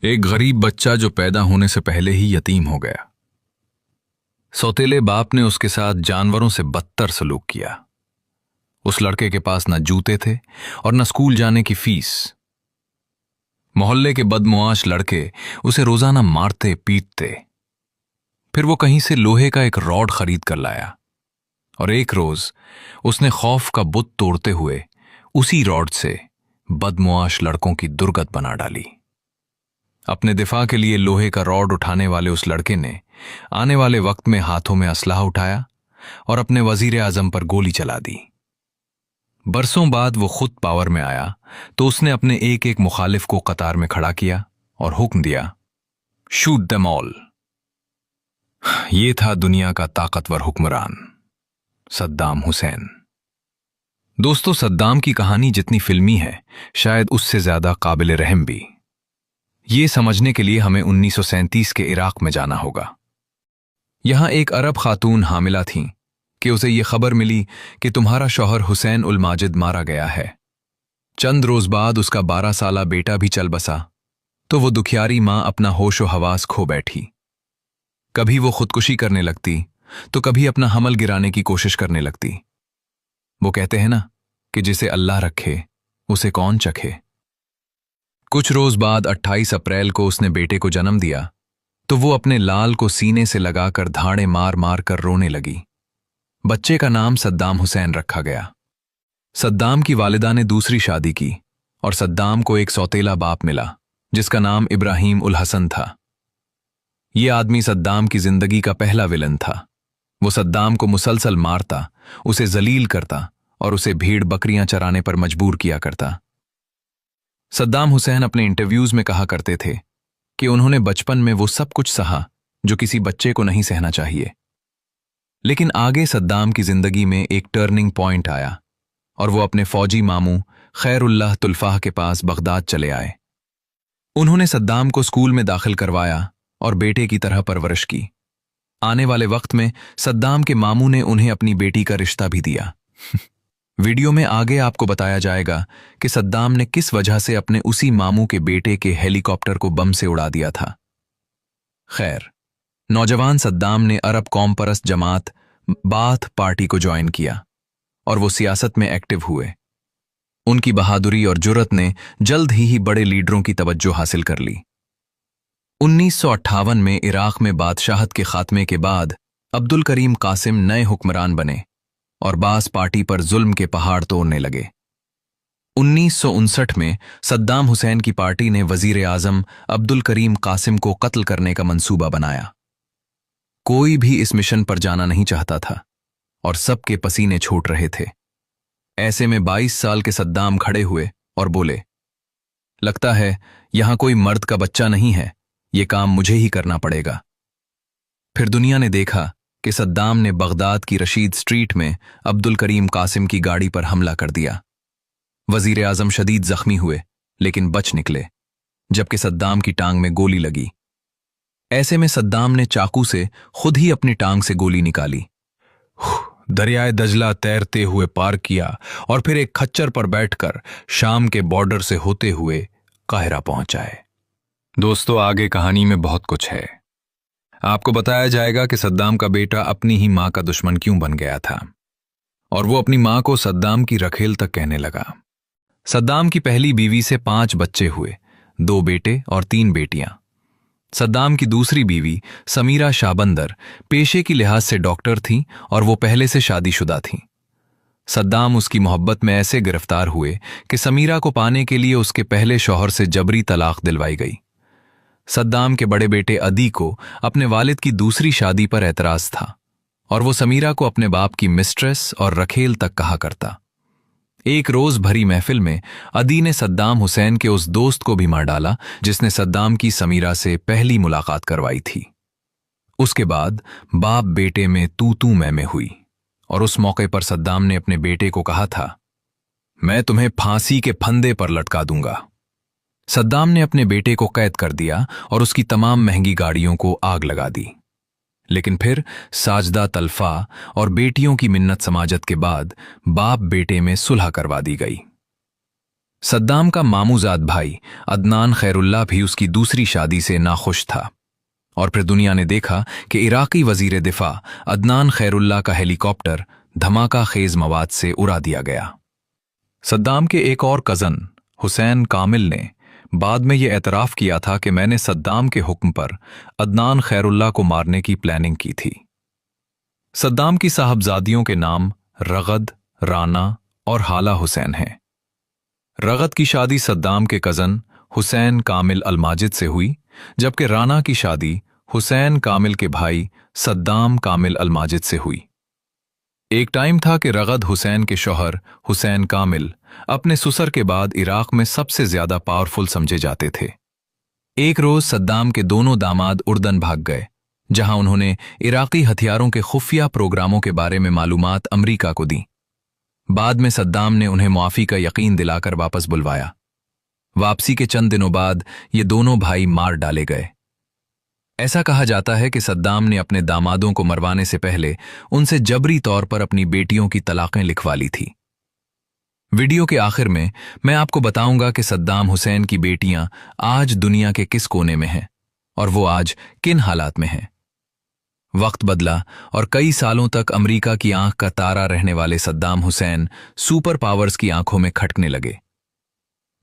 एक गरीब बच्चा जो पैदा होने से पहले ही यतीम हो गया। सौतेले बाप ने उसके साथ जानवरों से बदतर सलूक किया। उस लड़के के पास न जूते थे और न स्कूल जाने की फीस। मोहल्ले के बदमुआश लड़के उसे रोजाना मारते पीटते। फिर वो कहीं से लोहे का एक रॉड खरीद कर लाया और एक रोज उसने खौफ का बुत तोड़ते हुए उसी रॉड से बदमुआश लड़कों की दुर्गत बना डाली। अपने दिफा के लिए लोहे का रॉड उठाने वाले उस लड़के ने आने वाले वक्त में हाथों में असलाह उठाया और अपने वजीर आजम पर गोली चला दी। बरसों बाद वो खुद पावर में आया तो उसने अपने एक एक मुखालिफ को कतार में खड़ा किया और हुक्म दिया, शूट देम ऑल। ये था दुनिया का ताकतवर हुक्मरान, सद्दाम हुसैन। दोस्तों, सद्दाम की कहानी जितनी फिल्मी है, शायद उससे ज्यादा काबिल रहम भी। ये समझने के लिए हमें 1937 के इराक में जाना होगा। यहां एक अरब खातून हामिला थीं कि उसे ये खबर मिली कि तुम्हारा शौहर हुसैन उल माजिद मारा गया है। चंद रोज बाद उसका 12 साला बेटा भी चल बसा तो वो दुखियारी मां अपना होशो हवास खो बैठी। कभी वो खुदकुशी करने लगती तो कभी अपना हमल गिराने की कोशिश करने लगती। वो कहते हैं ना कि जिसे अल्लाह रखे उसे कौन चखे। कुछ रोज बाद 28 अप्रैल को उसने बेटे को जन्म दिया तो वो अपने लाल को सीने से लगाकर धाड़े मार मार कर रोने लगी। बच्चे का नाम सद्दाम हुसैन रखा गया। सद्दाम की वालिदा ने दूसरी शादी की और सद्दाम को एक सौतेला बाप मिला जिसका नाम इब्राहिम उल हसन था। ये आदमी सद्दाम की जिंदगी का पहला विलन था। वो सद्दाम को मुसलसल मारता, उसे जलील करता और उसे भेड़ बकरियां चराने पर मजबूर किया करता। सद्दाम हुसैन अपने इंटरव्यूज में कहा करते थे कि उन्होंने बचपन में वो सब कुछ सहा जो किसी बच्चे को नहीं सहना चाहिए। लेकिन आगे सद्दाम की जिंदगी में एक टर्निंग पॉइंट आया और वो अपने फौजी मामू खैरुल्लाह तुल्फाह के पास बगदाद चले आए। उन्होंने सद्दाम को स्कूल में दाखिल करवाया और बेटे की तरह परवरिश की। आने वाले वक्त में सद्दाम के मामू ने उन्हें अपनी बेटी का रिश्ता भी दिया। वीडियो में आगे आपको बताया जाएगा कि सद्दाम ने किस वजह से अपने उसी मामू के बेटे के हेलीकॉप्टर को बम से उड़ा दिया था। खैर, नौजवान सद्दाम ने अरब कौम परस्त जमात बाथ पार्टी को ज्वाइन किया और वो सियासत में एक्टिव हुए। उनकी बहादुरी और जुर्रत ने जल्द ही बड़े लीडरों की तवज्जो हासिल कर ली। 1958 में इराक में बादशाहत के खात्मे के बाद अब्दुल करीम कासिम नए हुक्मरान बने और बास पार्टी पर जुल्म के पहाड़ तोड़ने लगे। 1959 में सद्दाम हुसैन की पार्टी ने वजीर आजम अब्दुल करीम कासिम को कत्ल करने का मंसूबा बनाया। कोई भी इस मिशन पर जाना नहीं चाहता था और सबके पसीने छूट रहे थे। ऐसे में 22 साल के सद्दाम खड़े हुए और बोले, लगता है यहां कोई मर्द का बच्चा नहीं है, ये काम मुझे ही करना पड़ेगा। फिर दुनिया ने देखा कि सद्दाम ने बगदाद की रशीद स्ट्रीट में अब्दुल करीम कासिम की गाड़ी पर हमला कर दिया। वजीर आजम शदीद जख्मी हुए लेकिन बच निकले, जबकि सद्दाम की टांग में गोली लगी। ऐसे में सद्दाम ने चाकू से खुद ही अपनी टांग से गोली निकाली। दरियाए दजला तैरते हुए पार किया और फिर एक खच्चर पर बैठकर शाम के बॉर्डर से होते हुए काहिरा पहुंचाए। दोस्तों, आगे कहानी में बहुत कुछ है। आपको बताया जाएगा कि सद्दाम का बेटा अपनी ही मां का दुश्मन क्यों बन गया था और वो अपनी मां को सद्दाम की रखेल तक कहने लगा। सद्दाम की पहली बीवी से 5 बच्चे हुए, 2 बेटे और 3 बेटियां। सद्दाम की दूसरी बीवी समीरा शाबंदर पेशे की लिहाज से डॉक्टर थी और वो पहले से शादीशुदा थीं। सद्दाम उसकी मोहब्बत में ऐसे गिरफ्तार हुए कि समीरा को पाने के लिए उसके पहले शौहर से जबरी तलाक दिलवाई गई। सद्दाम के बड़े बेटे अदी को अपने वालिद की दूसरी शादी पर एतराज था और वो समीरा को अपने बाप की मिस्ट्रेस और रखेल तक कहा करता। एक रोज भरी महफिल में अदी ने सद्दाम हुसैन के उस दोस्त को भी मार डाला जिसने सद्दाम की समीरा से पहली मुलाकात करवाई थी। उसके बाद बाप बेटे में तू तू मैं हुई और उस मौके पर सद्दाम ने अपने बेटे को कहा था, मैं तुम्हें फांसी के फंदे पर लटका दूंगा। सद्दाम ने अपने बेटे को कैद कर दिया और उसकी तमाम महंगी गाड़ियों को आग लगा दी। लेकिन फिर साजदा तल्फा और बेटियों की मिन्नत समाजत के बाद बाप बेटे में सुलह करवा दी गई। सद्दाम का मामूजाद भाई अदनान खैरुल्लाह भी उसकी दूसरी शादी से नाखुश था और फिर दुनिया ने देखा कि इराकी वजीर दिफा अदनान खैरुल्लाह का हेलीकॉप्टर धमाका खेज मवाद से उड़ा दिया गया। सद्दाम के एक और कज़न हुसैन कामिल ने बाद में यह एतराफ़ किया था कि मैंने सद्दाम के हुक्म पर अदनान खैरुल्लाह को मारने की प्लानिंग की थी। सद्दाम की साहबजादियों के नाम रगद, राना और हाला हुसैन हैं। रगद की शादी सद्दाम के कज़न हुसैन कामिल अलमाजिद से हुई, जबकि राना की शादी हुसैन कामिल के भाई सद्दाम कामिल अलमाजिद से हुई। एक टाइम था कि रगद हुसैन के शौहर हुसैन कामिल अपने ससुर के बाद इराक में सबसे ज्यादा पावरफुल समझे जाते थे। एक रोज सद्दाम के दोनों दामाद उर्दन भाग गए, जहां उन्होंने इराकी हथियारों के खुफिया प्रोग्रामों के बारे में मालूमात अमरीका को दी। बाद में सद्दाम ने उन्हें मुआफी का यकीन दिलाकर वापस बुलवाया। वापसी के चंद दिनों बाद ये दोनों भाई मार डाले गए। ऐसा कहा जाता है कि सद्दाम ने अपने दामादों को मरवाने से पहले उनसे जबरी तौर पर अपनी बेटियों की तलाकें लिखवा ली थी। वीडियो के आखिर में मैं आपको बताऊंगा कि सद्दाम हुसैन की बेटियां आज दुनिया के किस कोने में हैं और वो आज किन हालात में हैं। वक्त बदला और कई सालों तक अमेरिका की आंख का तारा रहने वाले सद्दाम हुसैन सुपर पावर्स की आंखों में खटकने लगे।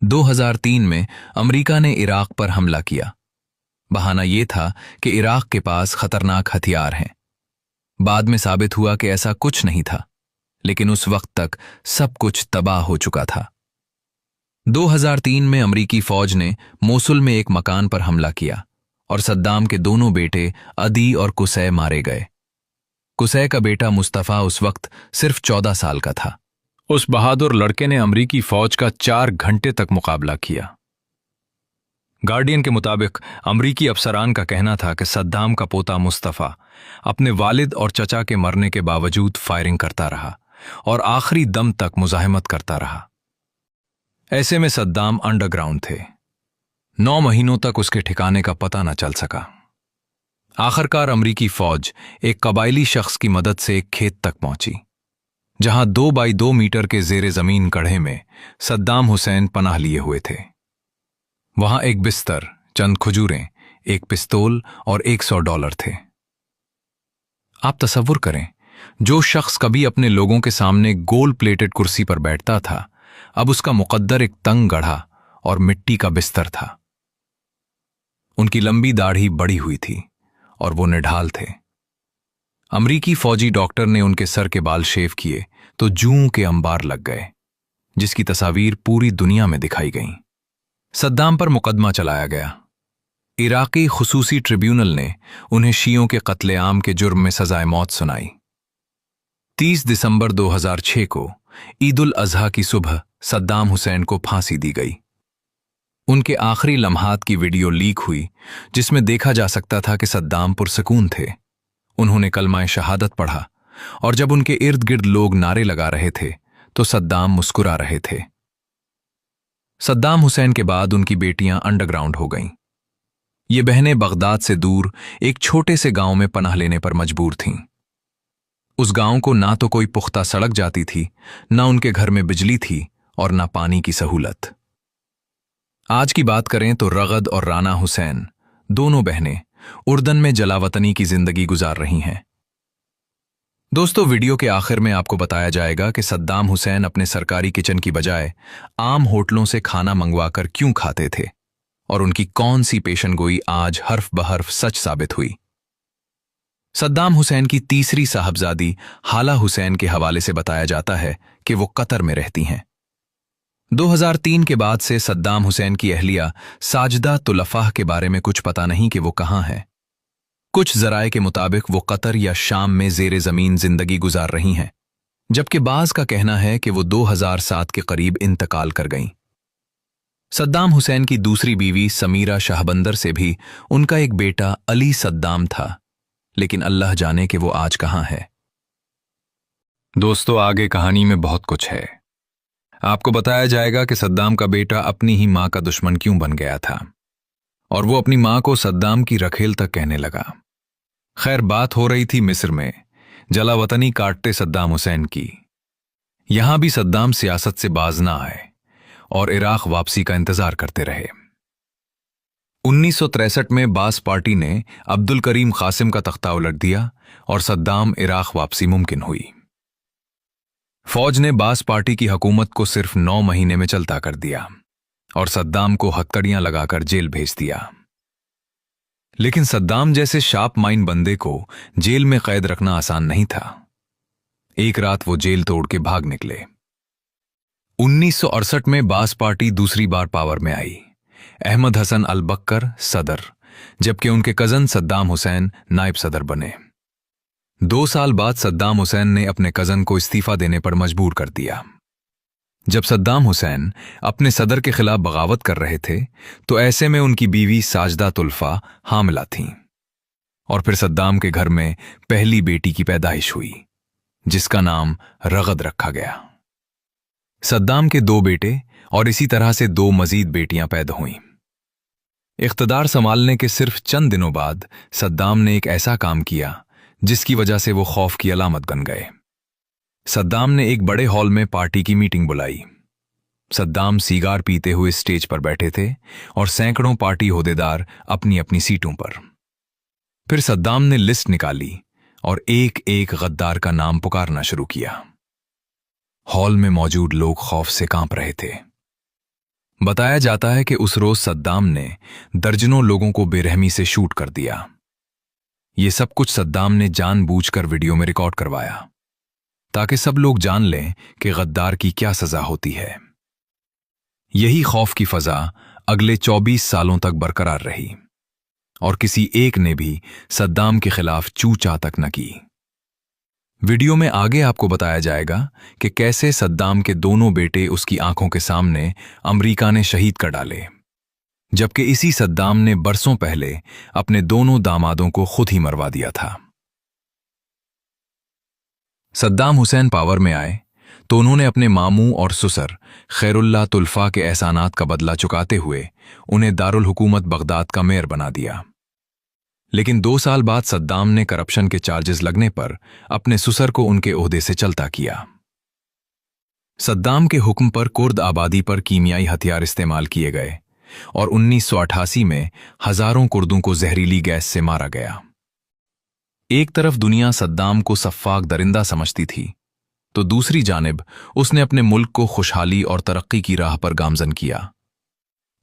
2003 में अमेरिका ने इराक पर हमला किया। बहाना यह था कि इराक के पास खतरनाक हथियार हैं। बाद में साबित हुआ कि ऐसा कुछ नहीं था, लेकिन उस वक्त तक सब कुछ तबाह हो चुका था। 2003 में अमेरिकी फौज ने मोसुल में एक मकान पर हमला किया और सद्दाम के दोनों बेटे अदी और कुसै मारे गए। कुसै का बेटा मुस्तफ़ा उस वक्त सिर्फ 14 साल का था। उस बहादुर लड़के ने अमेरिकी फौज का 4 घंटे तक मुकाबला किया। गार्डियन के मुताबिक अमरीकी अफसरान का कहना था कि सद्दाम का पोता मुस्तफ़ा अपने वालिद और चचा के मरने के बावजूद फायरिंग करता रहा और आखिरी दम तक मुजाहिमत करता रहा। ऐसे में सद्दाम अंडरग्राउंड थे। 9 महीनों तक उसके ठिकाने का पता न चल सका। आखिरकार अमरीकी फौज एक कबायली शख्स की मदद से एक खेत तक पहुंची, जहां 2 बाई 2 मीटर के जेरे जमीन गड्ढे में सद्दाम हुसैन पनाह लिए हुए थे। वहां एक बिस्तर, चंद खजूरें, एक पिस्तौल और $100 थे। आप तसव्वुर करें, जो शख्स कभी अपने लोगों के सामने गोल प्लेटेड कुर्सी पर बैठता था, अब उसका मुकद्दर एक तंग गढ़ा और मिट्टी का बिस्तर था। उनकी लंबी दाढ़ी बड़ी हुई थी और वो निढाल थे। अमरीकी फौजी डॉक्टर ने उनके सर के बाल शेव किए तो जूं के अंबार लग गए, जिसकी तस्वीर पूरी दुनिया में दिखाई गईं। सद्दाम पर मुकदमा चलाया गया। इराकी खुसूसी ट्रिब्यूनल ने उन्हें शियों के कत्लेआम के जुर्म में सजाए मौत सुनाई। 30 दिसंबर 2006 को ईद उल अजहा की सुबह सद्दाम हुसैन को फांसी दी गई। उनके आखिरी लम्हात की वीडियो लीक हुई, जिसमें देखा जा सकता था कि सद्दाम पुरसकून थे। उन्होंने कलमाए शहादत पढ़ा और जब उनके इर्द गिर्द लोग नारे लगा रहे थे तो सद्दाम मुस्कुरा रहे थे। सद्दाम हुसैन के बाद उनकी बेटियां अंडरग्राउंड हो गईं। ये बहनें बगदाद से दूर एक छोटे से गांव में पनाह लेने पर मजबूर थीं। उस गांव को ना तो कोई पुख्ता सड़क जाती थी, ना उनके घर में बिजली थी और ना पानी की सहूलत। आज की बात करें तो रगद और राना हुसैन दोनों बहनें उर्दन में जलावतनी की जिंदगी गुजार रही हैं। दोस्तों, वीडियो के आखिर में आपको बताया जाएगा कि सद्दाम हुसैन अपने सरकारी किचन की बजाय आम होटलों से खाना मंगवाकर क्यों खाते थे और उनकी कौन सी पेशनगोई आज हर्फ बहर्फ सच साबित हुई। सद्दाम हुसैन की तीसरी साहबजादी हाला हुसैन के हवाले से बताया जाता है कि वो कतर में रहती हैं। 2003 के बाद से सद्दाम हुसैन की अहलिया साजदा तुलफाह के बारे में कुछ पता नहीं कि वो कहाँ है। कुछ जराए के मुताबिक वो कतर या शाम में जेरे जमीन जिंदगी गुजार रही हैं, जबकि बाज का कहना है कि वो 2007 के करीब इंतकाल कर गईं। सद्दाम हुसैन की दूसरी बीवी समीरा शाहबंदर से भी उनका एक बेटा अली सद्दाम था, लेकिन अल्लाह जाने कि वो आज कहाँ है। दोस्तों, आगे कहानी में बहुत कुछ है। आपको बताया जाएगा कि सद्दाम का बेटा अपनी ही मां का दुश्मन क्यों बन गया था और वो अपनी मां को सद्दाम की रखेल तक कहने लगा। खैर, बात हो रही थी मिस्र में जलावतनी काटते सद्दाम हुसैन की। यहां भी सद्दाम सियासत से बाज ना आए। और इराक वापसी का इंतजार करते रहे। 1963 में बास पार्टी ने अब्दुल करीम कासिम का तख्ता उलट दिया और सद्दाम इराक वापसी मुमकिन हुई। फौज ने बास पार्टी की हुकूमत को सिर्फ 9 महीने में चलता कर दिया और सद्दाम को हथकड़ियां लगाकर जेल भेज दिया। लेकिन सद्दाम जैसे शार्प माइंड बंदे को जेल में कैद रखना आसान नहीं था। एक रात वो जेल तोड़ के भाग निकले। 1968 में बास पार्टी दूसरी बार पावर में आई। अहमद हसन अल बक्कर सदर, जबकि उनके कजन सद्दाम हुसैन नायब सदर बने। 2 साल बाद सद्दाम हुसैन ने अपने कजन को इस्तीफा देने पर मजबूर कर दिया। जब सद्दाम हुसैन अपने सदर के खिलाफ बगावत कर रहे थे तो ऐसे में उनकी बीवी साजदा तुल्फा हामिला थीं और फिर सद्दाम के घर में पहली बेटी की पैदाइश हुई, जिसका नाम रगद रखा गया। सद्दाम के 2 बेटे और इसी तरह से 2 मजीद बेटियां पैदा हुईं। इख्तदार संभालने के सिर्फ चंद दिनों बाद सद्दाम ने एक ऐसा काम किया जिसकी वजह से वो खौफ की अलामत बन गए। सद्दाम ने एक बड़े हॉल में पार्टी की मीटिंग बुलाई। सद्दाम सिगार पीते हुए स्टेज पर बैठे थे और सैकड़ों पार्टी होदेदार अपनी अपनी सीटों पर। फिर सद्दाम ने लिस्ट निकाली और एक एक गद्दार का नाम पुकारना शुरू किया। हॉल में मौजूद लोग खौफ से कांप रहे थे। बताया जाता है कि उस रोज सद्दाम ने दर्जनों लोगों को बेरहमी से शूट कर दिया। ये सब कुछ सद्दाम ने जानबूझकर वीडियो में रिकॉर्ड करवाया ताकि सब लोग जान लें कि गद्दार की क्या सजा होती है। यही खौफ की फजा अगले 24 सालों तक बरकरार रही और किसी एक ने भी सद्दाम के खिलाफ चूचा तक न की। वीडियो में आगे आपको बताया जाएगा कि कैसे सद्दाम के दोनों बेटे उसकी आंखों के सामने अमेरिका ने शहीद कर डाले, जबकि इसी सद्दाम ने बरसों पहले अपने दोनों दामादों को खुद ही मरवा दिया था। सद्दाम हुसैन पावर में आए तो उन्होंने अपने मामू और सुसर खैरुल्लाह तुल्फा के एहसानात का बदला चुकाते हुए उन्हें दारुल हुकूमत बगदाद का मेयर बना दिया। लेकिन 2 साल बाद सद्दाम ने करप्शन के चार्जेस लगने पर अपने सुसर को उनके ओहदे से चलता किया। सद्दाम के हुक्म पर कुर्द आबादी पर कीमियाई हथियार इस्तेमाल किए गए और 1988 में हजारों कुर्दों को जहरीली गैस से मारा गया। एक तरफ दुनिया सद्दाम को सफ्फाक दरिंदा समझती थी तो दूसरी जानिब उसने अपने मुल्क को खुशहाली और तरक्की की राह पर गामजन किया।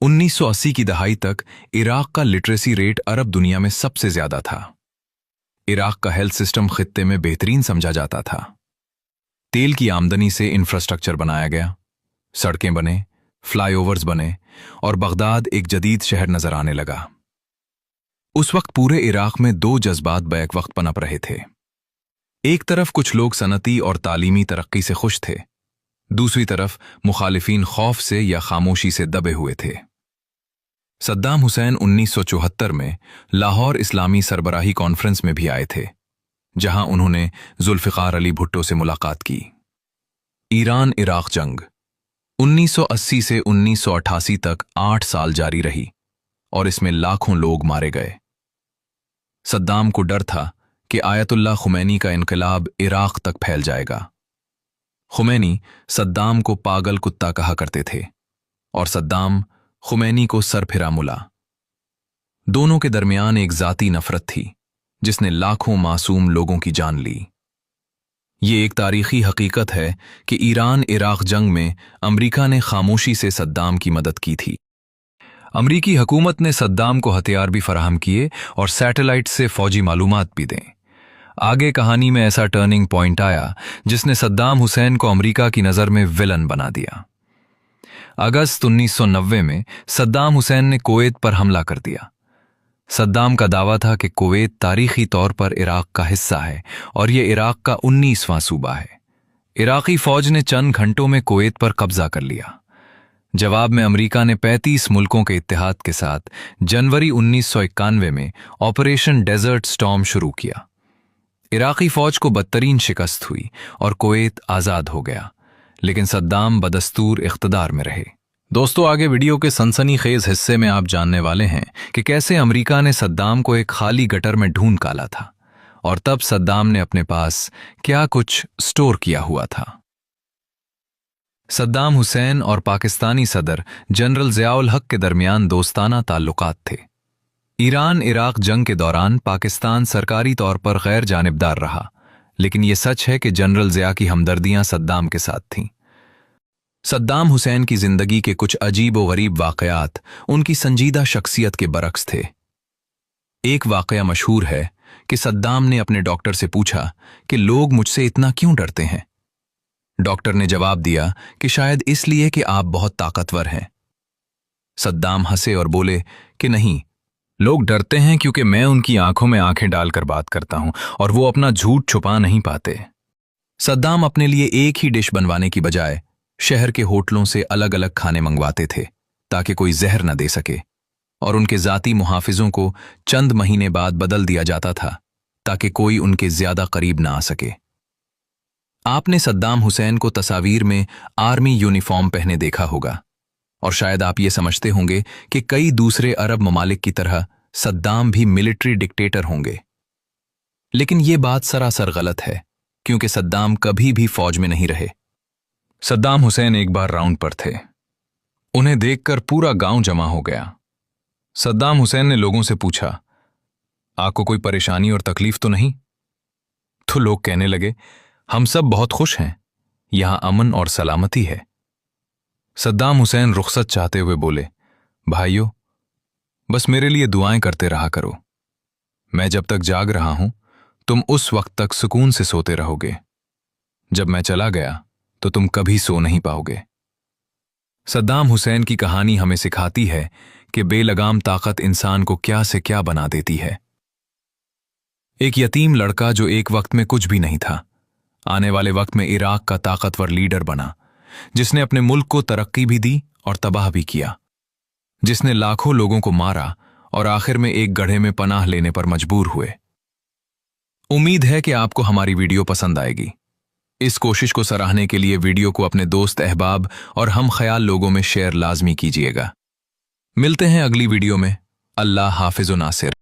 1980 की दहाई तक इराक का लिटरेसी रेट अरब दुनिया में सबसे ज्यादा था। इराक का हेल्थ सिस्टम खित्ते में बेहतरीन समझा जाता था। तेल की आमदनी से इंफ्रास्ट्रक्चर बनाया गया, सड़कें बने, फ्लाईओवर्स बने और बगदाद एक जदीद शहर नजर आने लगा। उस वक्त पूरे इराक में 2 जज्बात बैक वक्त पनप रहे थे। एक तरफ कुछ लोग सनती और तालीमी तरक्की से खुश थे, दूसरी तरफ मुखालिफिन खौफ से या खामोशी से दबे हुए थे। सद्दाम हुसैन 1974 में लाहौर इस्लामी सरबराही कॉन्फ्रेंस में भी आए थे, जहां उन्होंने जुल्फिकार अली भुट्टो से मुलाकात की। ईरान इराक जंग 1980 से 1988 तक 8 साल जारी रही और इसमें लाखों लोग मारे गए। सद्दाम को डर था कि आयतुल्लाह खुमैनी का इनकलाब इराक तक फैल जाएगा। खुमैनी सद्दाम को पागल कुत्ता कहा करते थे और सद्दाम खुमैनी को सरफिरा मुला। दोनों के दरमियान एक जाती नफरत थी जिसने लाखों मासूम लोगों की जान ली। ये एक तारीखी हकीकत है कि ईरान इराक जंग में अमेरिका ने खामोशी से सद्दाम की मदद की थी। अमरीकी हुकूमत ने सद्दाम को हथियार भी फराहम किए और सैटेलाइट से फौजी मालूमात भी दें। आगे कहानी में ऐसा टर्निंग पॉइंट आया जिसने सद्दाम हुसैन को अमेरिका की नज़र में विलन बना दिया। अगस्त 1990 में सद्दाम हुसैन ने कुवैत पर हमला कर दिया। सद्दाम का दावा था कि कुवैत तारीखी तौर पर इराक का हिस्सा है और यह इराक का 19वां सूबा है। इराकी फौज ने चंद घंटों में कुवैत पर कब्जा कर लिया। जवाब में अमेरिका ने 35 मुल्कों के इत्तेहाद के साथ जनवरी 1991 में ऑपरेशन डेजर्ट स्टॉर्म शुरू किया। इराकी फौज को बदतरीन शिकस्त हुई और कुवैत आज़ाद हो गया, लेकिन सद्दाम बदस्तूर इख्तदार में रहे। दोस्तों, आगे वीडियो के सनसनीखेज हिस्से में आप जानने वाले हैं कि कैसे अमेरिका ने सद्दाम को एक खाली गटर में ढूंढ काला था और तब सद्दाम ने अपने पास क्या कुछ स्टोर किया हुआ था। सद्दाम हुसैन और पाकिस्तानी सदर जनरल ज़ियाउल हक के दरमियान दोस्ताना ताल्लुकात थे। ईरान इराक जंग के दौरान पाकिस्तान सरकारी तौर पर गैर जानिबदार रहा, लेकिन यह सच है कि जनरल ज़िया की हमदर्दियां सद्दाम के साथ थीं। सद्दाम हुसैन की जिंदगी के कुछ अजीब व गरीब वाक़यात उनकी संजीदा शख्सियत के बरक्स थे। एक वाक़या मशहूर है कि सद्दाम ने अपने डॉक्टर से पूछा कि लोग मुझसे इतना क्यों डरते हैं। डॉक्टर ने जवाब दिया कि शायद इसलिए कि आप बहुत ताकतवर हैं। सद्दाम हंसे और बोले कि नहीं, लोग डरते हैं क्योंकि मैं उनकी आंखों में आंखें डालकर बात करता हूं और वो अपना झूठ छुपा नहीं पाते। सद्दाम अपने लिए एक ही डिश बनवाने की बजाय शहर के होटलों से अलग अलग खाने मंगवाते थे ताकि कोई जहर न दे सके, और उनके जाती मुहाफिजों को चंद महीने बाद बदल दिया जाता था ताकि कोई उनके ज्यादा करीब ना आ सके। आपने सद्दाम हुसैन को तस्वीर में आर्मी यूनिफॉर्म पहने देखा होगा, और शायद आप ये समझते होंगे कि कई दूसरे अरब ममालिक की तरह सद्दाम भी मिलिट्री डिक्टेटर होंगे। लेकिन ये बात सरासर गलत है, क्योंकि सद्दाम कभी भी फौज में नहीं रहे। सद्दाम हुसैन एक बार राउंड पर थे। उन्हें देखकर पूरा गांव जमा हो गया। सद्दाम हुसैन ने लोगों से पूछा, आपको कोई परेशानी और तकलीफ तो नहीं? तो लोग कहने लगे, हम सब बहुत खुश हैं, यहां अमन और सलामती है। सद्दाम हुसैन रुखसत चाहते हुए बोले, भाइयों, बस मेरे लिए दुआएं करते रहा करो। मैं जब तक जाग रहा हूं, तुम उस वक्त तक सुकून से सोते रहोगे। जब मैं चला गया तो तुम कभी सो नहीं पाओगे। सद्दाम हुसैन की कहानी हमें सिखाती है कि बेलगाम ताकत इंसान को क्या से क्या बना देती है। एक यतीम लड़का जो एक वक्त में कुछ भी नहीं था, आने वाले वक्त में इराक का ताकतवर लीडर बना, जिसने अपने मुल्क को तरक्की भी दी और तबाह भी किया, जिसने लाखों लोगों को मारा और आखिर में एक गड्ढे में पनाह लेने पर मजबूर हुए। उम्मीद है कि आपको हमारी वीडियो पसंद आएगी। इस कोशिश को सराहने के लिए वीडियो को अपने दोस्त, अहबाब और हम ख्याल लोगों में शेयर लाजमी कीजिएगा। मिलते हैं अगली वीडियो में। अल्लाह हाफिज़ व नासिर।